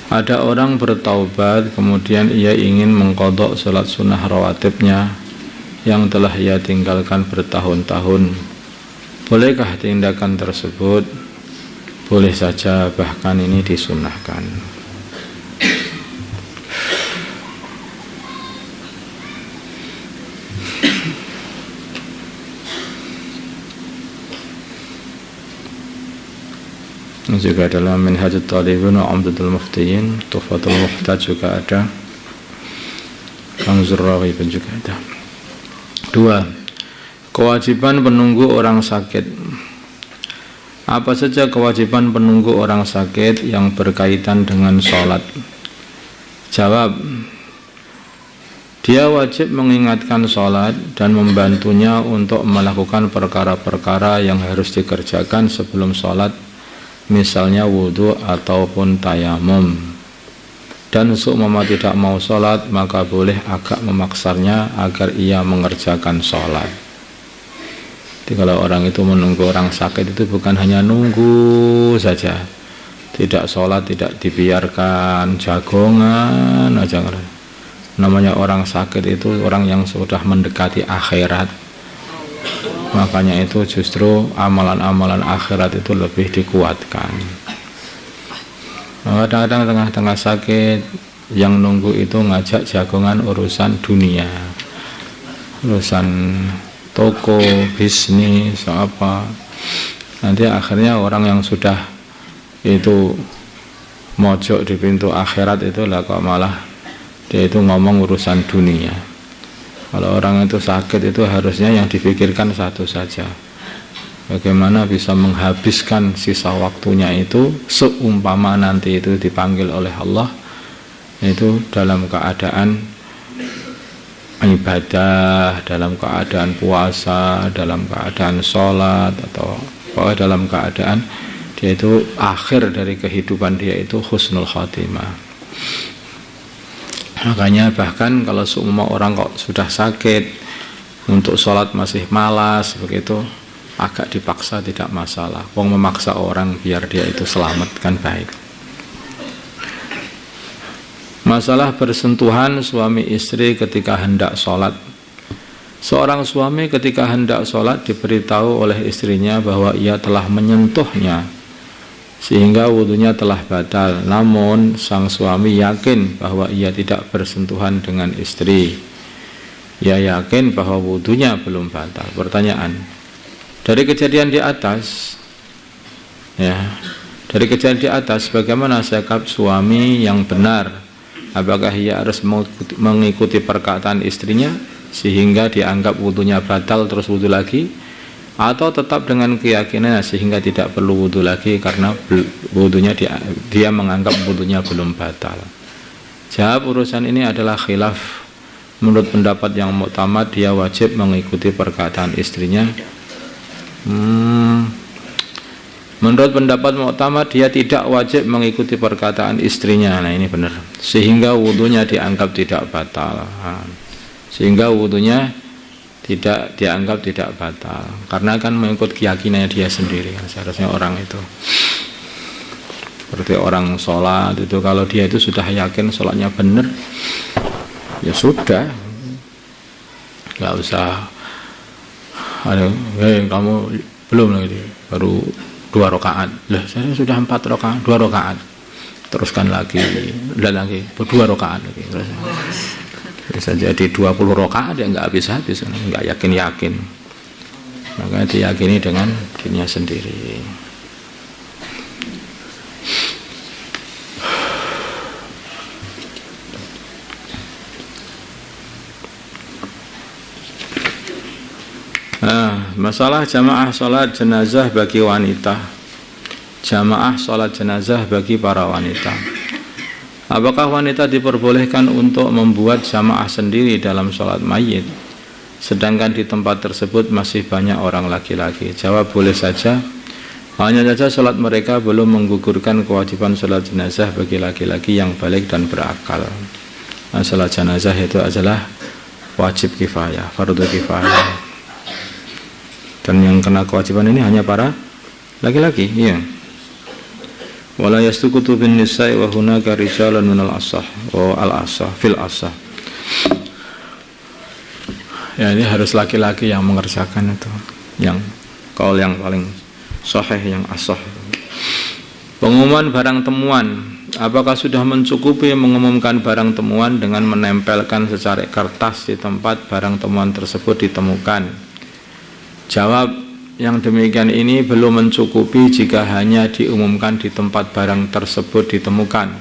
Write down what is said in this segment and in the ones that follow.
Ada orang bertaubat kemudian ia ingin mengqadha salat sunnah rawatibnya yang telah ia tinggalkan bertahun-tahun. Bolehkah tindakan tersebut? Boleh saja, bahkan ini disunnahkan. Juga dalam Minhajut Talibin wa Umdatul Muftiyin, Tuhfatul Muhtaj juga ada, Kanzur Raghibin juga ada. 2. Kewajiban penunggu orang sakit. Apa saja kewajiban penunggu orang sakit yang berkaitan dengan sholat? Jawab, dia wajib mengingatkan sholat dan membantunya untuk melakukan perkara-perkara yang harus dikerjakan sebelum sholat, misalnya wudhu ataupun tayamum. Dan seumpama tidak mau sholat, maka boleh agak memaksanya agar ia mengerjakan sholat. Jadi kalau orang itu menunggu orang sakit itu bukan hanya nunggu saja, tidak sholat, tidak dibiarkan, jagongan aja. Namanya orang sakit itu orang yang sudah mendekati akhirat, makanya itu justru amalan-amalan akhirat itu lebih dikuatkan. Kadang-kadang tengah-tengah sakit yang nunggu itu ngajak jagongan urusan dunia, urusan toko, bisnis, apa. Nanti akhirnya orang yang sudah itu mojok di pintu akhirat itu lah kok malah dia itu ngomong urusan dunia. Kalau orang itu sakit itu harusnya yang dipikirkan satu saja, bagaimana bisa menghabiskan sisa waktunya itu seumpama nanti itu dipanggil oleh Allah itu dalam keadaan ibadah, dalam keadaan puasa, dalam keadaan sholat, atau dalam keadaan dia itu akhir dari kehidupan dia itu husnul khatimah. Makanya bahkan kalau semua orang kok sudah sakit, untuk sholat masih malas begitu, agak dipaksa tidak masalah. Wong memaksa orang biar dia itu selamat kan baik. Masalah bersentuhan suami istri ketika hendak sholat. Seorang suami ketika hendak sholat diberitahu oleh istrinya bahwa ia telah menyentuhnya sehingga wudunya telah batal. Namun sang suami yakin bahwa ia tidak bersentuhan dengan istri. Ia yakin bahwa wudunya belum batal. Pertanyaan, dari kejadian di atas, dari kejadian di atas, bagaimana sikap suami yang benar? Apakah ia harus mengikuti perkataan istrinya sehingga dianggap wudunya batal terus wudu lagi, atau tetap dengan keyakinan sehingga tidak perlu wudu lagi karena wudunya dia menganggap wudunya belum batal? Jawab, urusan ini adalah khilaf. Menurut pendapat yang mu'tamad, dia wajib mengikuti perkataan istrinya. Menurut pendapat mu'tamad, dia tidak wajib mengikuti perkataan istrinya. Nah ini benar, sehingga wudunya dianggap tidak batal. Sehingga wudunya tidak dianggap tidak batal, karena kan mengikut keyakinannya dia sendiri. Seharusnya orang itu seperti orang sholat itu, kalau dia itu sudah yakin sholatnya benar, ya sudah, nggak usah kamu belum lagi baru 2 rakaat, lah saya sudah 4 rakaat, 2 rakaat, teruskan lagi, dan lagi 2 rakaat lagi, terus bisa jadi 20 rakaat ya nggak habis-habis, nggak yakin-yakin, maka diyakini dengan dirinya sendiri. Masalah jamaah sholat jenazah bagi wanita. Jamaah sholat jenazah bagi para wanita. Apakah wanita diperbolehkan untuk membuat jamaah sendiri dalam sholat mayit, sedangkan di tempat tersebut masih banyak orang laki-laki? Jawab, boleh saja. Hanya saja sholat mereka belum menggugurkan kewajiban sholat jenazah bagi laki-laki yang balik dan berakal. Sholat jenazah itu adalah wajib kifayah, fardu kifayah. Dan yang kena kewajiban ini hanya para laki-laki, iya. Wala yastukutu bin nisa'i wa hunaka rijalun minal asah wa al-asah fil asah. Ya, ini harus laki-laki yang mengerjakan itu, yang kaul yang paling sahih, yang asah. Pengumuman barang temuan, apakah sudah mencukupi mengumumkan barang temuan dengan menempelkan secarik kertas di tempat barang temuan tersebut ditemukan? Jawab, yang demikian ini belum mencukupi jika hanya diumumkan di tempat barang tersebut ditemukan.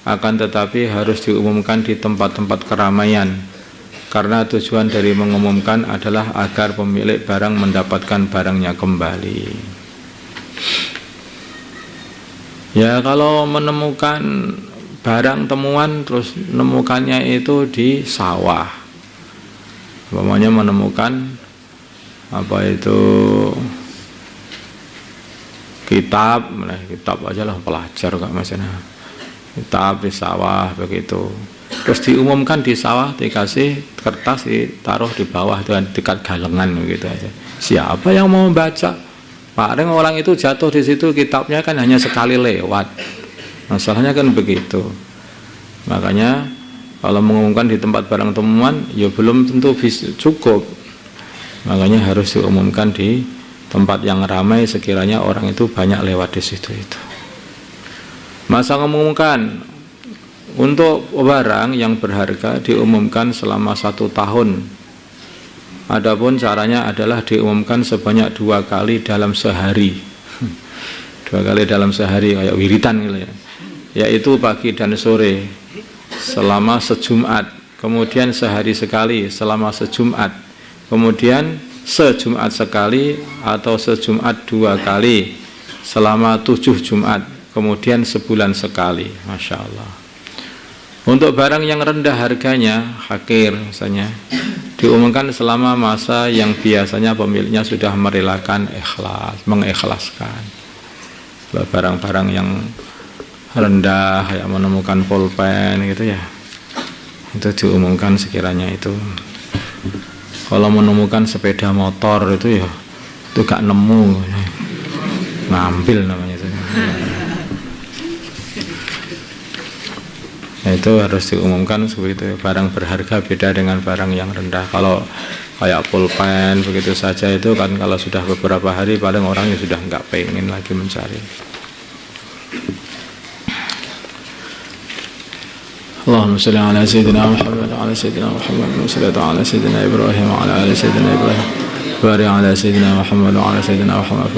Akan tetapi harus diumumkan di tempat-tempat keramaian, karena tujuan dari mengumumkan adalah agar pemilik barang mendapatkan barangnya kembali. Ya, kalau menemukan barang temuan terus menemukannya itu di sawah, umpamanya menemukan apa itu kitab aja lah, pelajar kok maksudnya, kitab di sawah begitu. Terus diumumkan di sawah, dikasih kertas, ditaruh di bawah itu dekat galengan begitu aja. Siapa yang mau baca? Paling orang itu jatuh di situ, kitabnya kan hanya sekali lewat. Masalahnya kan begitu. Makanya kalau mengumumkan di tempat barang temuan, ya belum tentu cukup. Makanya harus diumumkan di tempat yang ramai sekiranya orang itu banyak lewat di situ itu. Masa mengumumkan untuk barang yang berharga diumumkan selama 1 tahun. Adapun caranya adalah diumumkan sebanyak 2 kali dalam sehari. 2 kali dalam sehari kayak wiritan gitu ya. Yaitu pagi dan sore selama sejumat, kemudian sehari sekali selama sejumat, kemudian sejumat sekali atau sejumat 2 kali selama 7 Jumat, kemudian sebulan sekali. Masya Allah. Untuk barang yang rendah harganya, hakir misalnya, diumumkan selama masa yang biasanya pemiliknya sudah merelakan mengikhlaskan. Barang-barang yang rendah, kayak menemukan pulpen gitu ya, itu diumumkan sekiranya itu. Kalau menemukan sepeda motor itu ya, itu gak nemu, ngambil namanya itu. Nah, itu harus diumumkan seperti itu. Barang berharga beda dengan barang yang rendah. Kalau kayak pulpen begitu saja itu kan kalau sudah beberapa hari paling orangnya sudah nggak pengen lagi mencari. Allahumma shalli ala sayyidina Muhammad wa ala sayyidina Muhammad wa sallallahu ala sayyidina Ibrahim wa ala ali sayyidina Ibrahim wa barik ala sayyidina Muhammad wa ala sayyidina Muhammad.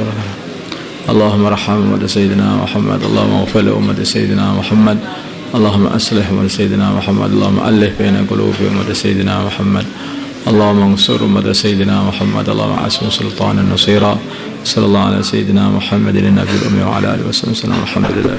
Allahumma arham ummata sayyidina Muhammad, Allahumma ighfir li ummati sayyidina Muhammad, اللهم أصلح أمة سيدنا محمد، اللهم ألف بين قلوب أمة سيدنا محمد، اللهم انصر أمة سيدنا محمد، اللهم أعصم سلطانا نصيرا. صلى الله على سيدنا محمد النبي الأمي وعلى آله وصحبه وسلم. الحمد لله.